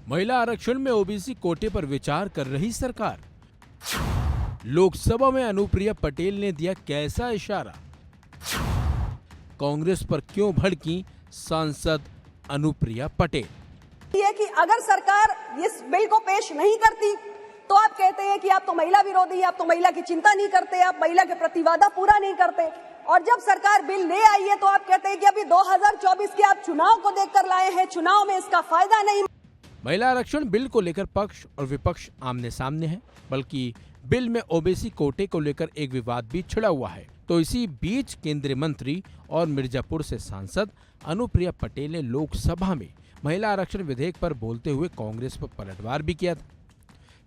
महिला आरक्षण में ओबीसी कोटे पर विचार कर रही सरकार। लोकसभा में अनुप्रिया पटेल ने दिया कैसा इशारा। कांग्रेस पर क्यों भड़की सांसद अनुप्रिया पटेल। ये कि अगर सरकार इस बिल को पेश नहीं करती तो आप कहते हैं कि आप तो महिला विरोधी, आप तो महिला की चिंता नहीं करते, आप महिला के प्रति वादा पूरा नहीं करते। और जब सरकार बिल ले आई है तो आप कहते हैं कि अभी 2024 के आप चुनाव को देखकर लाए हैं, चुनाव में इसका फायदा नहीं। महिला आरक्षण बिल को लेकर पक्ष और विपक्ष आमने सामने है, बल्कि बिल में ओबीसी कोटे को लेकर एक विवाद भी छिड़ा हुआ है। तो इसी बीच केंद्रीय मंत्री और मिर्जापुर से सांसद अनुप्रिया पटेल ने लोकसभा में महिला आरक्षण विधेयक पर बोलते हुए कांग्रेस पर पलटवार भी किया था।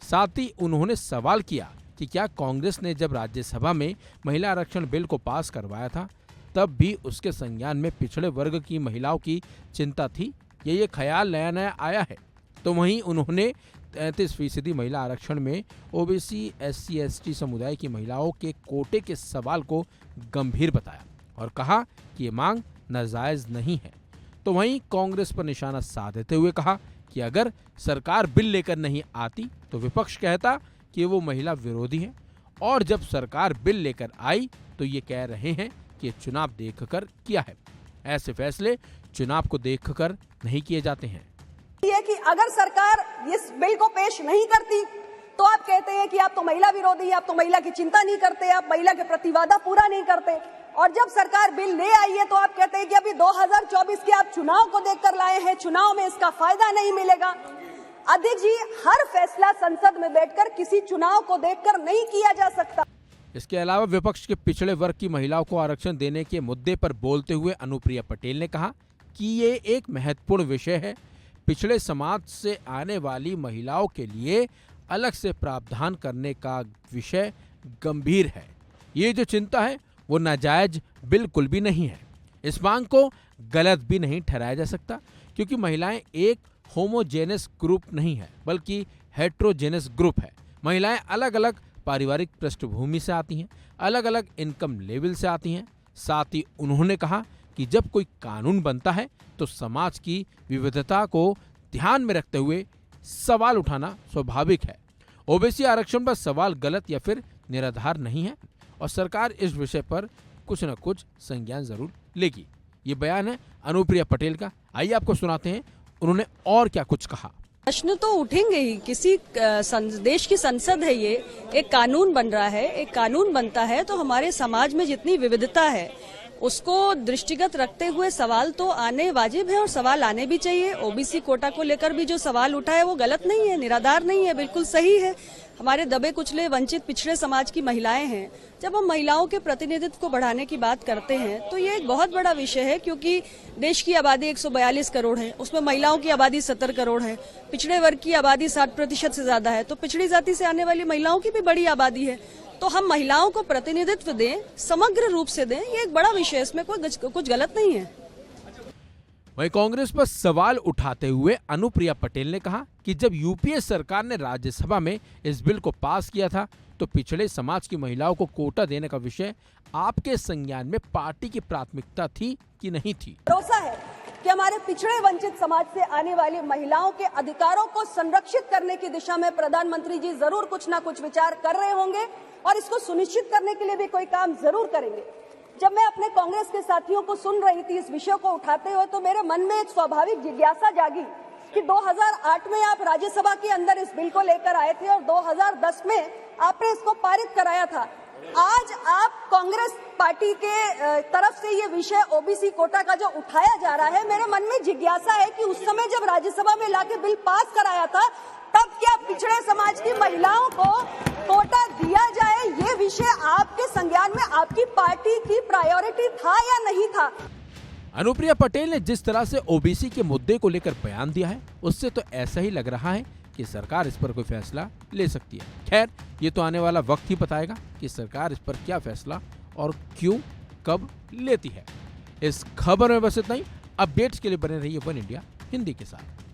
साथ ही उन्होंने सवाल किया कि क्या कांग्रेस ने जब राज्यसभा में महिला आरक्षण बिल को पास करवाया था तब भी उसके संज्ञान में पिछड़े वर्ग की महिलाओं की चिंता थी, ये ख्याल नया नया आया है। तो वहीं उन्होंने 33% महिला आरक्षण में ओबीसी SC ST समुदाय की महिलाओं के कोटे के सवाल को गंभीर बताया और कहा कि ये मांग नाजायज नहीं है। तो वहीं कांग्रेस पर निशाना साधते हुए कहा कि अगर सरकार बिल लेकर नहीं आती तो विपक्ष कहता कि वो महिला विरोधी है, और जब सरकार बिल लेकर आई तो ये कह रहे हैं कि चुनाव देखकर किया है। ऐसे फैसले चुनाव को देखकर नहीं किए जाते हैं। ये कि अगर सरकार इस बिल को पेश नहीं करती तो आप कहते हैं कि आप तो महिला विरोधी, आप तो महिला की चिंता नहीं करते, आप महिला के प्रति वादा पूरा नहीं करते। और जब सरकार बिल ले आई है तो आप कहते हैं कि अभी 2024 के आप चुनाव को देखकर लाए हैं, चुनाव में इसका फायदा नहीं मिलेगा। अध्यक्ष जी, हर फैसला संसद में बैठकर किसी चुनाव को देखकर नहीं किया जा सकता। इसके अलावा विपक्ष के पिछड़े वर्ग की महिलाओं को आरक्षण देने के मुद्दे पर बोलते हुए अनुप्रिया पटेल ने कहा कि ये एक महत्वपूर्ण विषय है। पिछड़े समाज से आने वाली महिलाओं के लिए अलग से प्रावधान करने का विषय गंभीर है। ये जो चिंता है वो नाजायज बिल्कुल भी नहीं है। इस मांग को गलत भी नहीं ठहराया जा सकता, क्योंकि महिलाएं एक होमोजेनस ग्रुप नहीं है बल्कि हेट्रोजेनस ग्रुप है। महिलाएं अलग अलग पारिवारिक पृष्ठभूमि से आती हैं, अलग अलग इनकम लेवल से आती हैं। साथ ही उन्होंने कहा कि जब कोई कानून बनता है तो समाज की विविधता को ध्यान में रखते हुए सवाल उठाना स्वाभाविक है। ओबीसी आरक्षण पर सवाल गलत या फिर निराधार नहीं है और सरकार इस विषय पर कुछ न कुछ संज्ञान जरूर लेगी। ये बयान है अनुप्रिया पटेल का। आइए आपको सुनाते हैं उन्होंने और क्या कुछ कहा। प्रश्न तो उठेंगे ही। किसी देश की संसद है, ये एक कानून बन रहा है। एक कानून बनता है तो हमारे समाज में जितनी विविधता है उसको दृष्टिगत रखते हुए सवाल तो आने वाजिब है और सवाल आने भी चाहिए। ओबीसी कोटा को लेकर भी जो सवाल उठा है वो गलत नहीं है, निराधार नहीं है, बिल्कुल सही है। हमारे दबे कुचले वंचित पिछड़े समाज की महिलाएं हैं। जब हम महिलाओं के प्रतिनिधित्व को बढ़ाने की बात करते हैं तो ये एक बहुत बड़ा विषय है, क्योंकि देश की आबादी 142 करोड़ है, उसमें महिलाओं की आबादी 70 करोड़ है, पिछड़े वर्ग की आबादी 60% से ज्यादा है, तो पिछड़ी जाति से आने वाली महिलाओं की भी बड़ी आबादी है। तो हम महिलाओं को प्रतिनिधित्व दें, समग्र रूप से दें, ये एक बड़ा विषय है, इसमें कुछ गलत नहीं है। वहीं कांग्रेस पर सवाल उठाते हुए अनुप्रिया पटेल ने कहा कि जब यूपीए सरकार ने राज्यसभा में इस बिल को पास किया था तो पिछड़े समाज की महिलाओं को कोटा देने का विषय आपके संज्ञान में पार्टी की प्राथमिकता थी कि नहीं थी। भरोसा है कि हमारे पिछड़े वंचित समाज से आने वाली महिलाओं के अधिकारों को संरक्षित करने की दिशा में प्रधानमंत्री जी जरूर कुछ न कुछ विचार कर रहे होंगे और इसको सुनिश्चित करने के लिए भी कोई काम जरूर करेंगे। जब मैं अपने कांग्रेस के साथियों को सुन रही थी इस विषय को उठाते हुए तो मेरे मन में एक स्वाभाविक जिज्ञासा जागी कि 2008 में आप राज्यसभा के अंदर इस बिल को लेकर आए थे और 2010 में आपने इसको पारित कराया था। आज आप कांग्रेस पार्टी के तरफ से ये विषय ओबीसी कोटा का जो उठाया जा रहा है, मेरे मन में जिज्ञासा है कि उस समय जब राज्यसभा में लाके बिल पास कराया था तब क्या पिछड़े समाज की महिलाओं को कोटा दिया जाए, ये विषय आपके संज्ञान में आपकी पार्टी की प्रायोरिटी था या नहीं था? अनुप्रिया पटेल ने जिस तरह से ओबीसी के मुद्दे को लेकर बयान दिया है उससे तो ऐसा ही लग रहा है कि सरकार इस पर कोई फैसला ले सकती है। खैर, ये तो आने वाला वक्त ही बताएगा कि सरकार इस पर क्या फैसला और क्यों कब लेती है। इस खबर में बस इतना ही। अपडेट्स के लिए बने रहिए वन इंडिया हिंदी के साथ।